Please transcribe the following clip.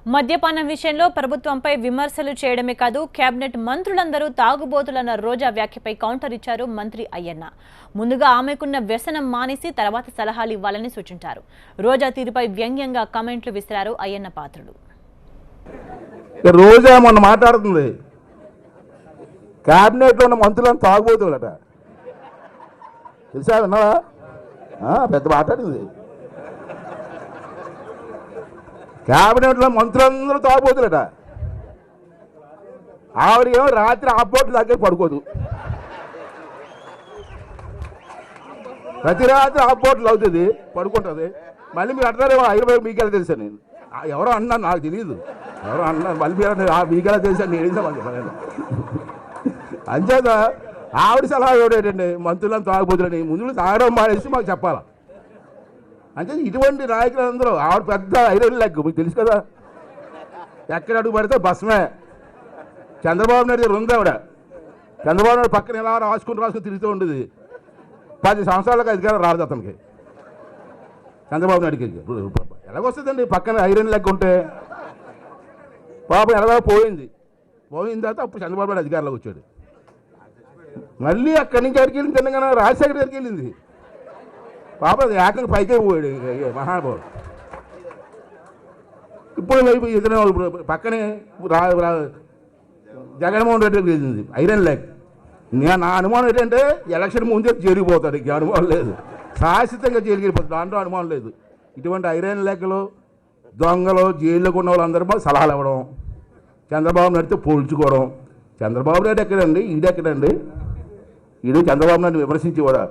మద్యపానం విషయంలో ప్రభుత్వంపై విమర్శలు చేయడమే కాదు, కేబినెట్ మంత్రులందరూ తాగుబోతులన్న రోజా వ్యాఖ్యపై కౌంటర్ ఇచ్చారు మంత్రి అయ్యన్న. ముందుగా ఆమెకున్న వ్యసనం మానేసి తర్వాత సలహాలు ఇవ్వాలని సూచించారు. రోజా తీరుపై వ్యంగ్యంగా కామెంట్లు విసిరారు అయ్యన్న పాత్రుడు. రోజా మొన్న మాట్లాడుతుంది, కేబినెట్లో ఉన్న మంత్రులను తాగుబోతులట. తెలుసా, విన్నావా? పెద్ద మాట్లాడింది. క్యాబినెట్లో మంత్రులందరూ తాగుబోతులట. ఆవిడేమో రాత్రి ఆపోట్లు దగ్గర పడుకోదు, ప్రతి రాత్రి ఆపోట్లు అవుతుంది, పడుకుంటుంది. మళ్ళీ మీరు అంటారేమో ఐదు మీకెలా తెలుసా? నేను ఎవరో అన్నాను, నాకు తెలియదు. ఎవరో అన్నారు, మళ్ళీ మీరు మీకెలా తెలుసా? నేను అంచేత ఆవిడ సలహా ఏమిటండి, మంత్రులను తాగుబోతులని ముందు తాగడం మానేసి మాకు చెప్పాలా. అంటే ఇటువంటి నాయకులందరూ ఆవిడ పెద్ద ఐరన్ లెగ్, మీకు తెలుసు కదా. ఎక్కడ అడుగు పడితే బస్మే. చంద్రబాబు నాయుడు దగ్గర ఉంది ఆవిడ. చంద్రబాబు నాయుడు పక్కన ఎలా రాసుకుని తిరుగుతూ ఉండేది. 10 సంవత్సరాలకు అధికారం రాదు అతనికి, చంద్రబాబు నాయుడికి. ఎలాగొస్తుందండి పక్కన ఐరన్ లెగ్ ఉంటే? పాపం ఎలాగో పోయిన తర్వాత అప్పుడు చంద్రబాబు నాయుడు అధికారంలోకి వచ్చాడు. మళ్ళీ అక్కడి నుంచి అడిగి వెళ్ళింది తెలంగాణ రాజశేఖర్ దగ్గరికి వెళ్ళింది. పాప ఏకంగా పైకే పోయాడు మహానుభావుడు. ఇప్పుడు ఇతను పక్కనే జగన్మోహన్ రెడ్డి వెళ్ళింది ఐరన్ లెగ్. నా అనుమానం ఏంటంటే ఎలక్షన్ ముందే జరిగిపోతాడు, ఇంక అనుమానం లేదు. శాశ్వతంగా జైలుకి వెళ్ళిపోతాడు, దాంట్లో అనుమానం లేదు. ఇటువంటి ఐరన్ లెక్కలు దొంగలు జైల్లోకి ఉన్న వాళ్ళందరూ సలహాలు ఇవ్వడం, చంద్రబాబు నాయుడుతో పోల్చుకోవడం. చంద్రబాబు నాయుడు ఎక్కడండి, ఈడెక్కడండి? ఈడు చంద్రబాబు నాయుడు విమర్శించేవాడు.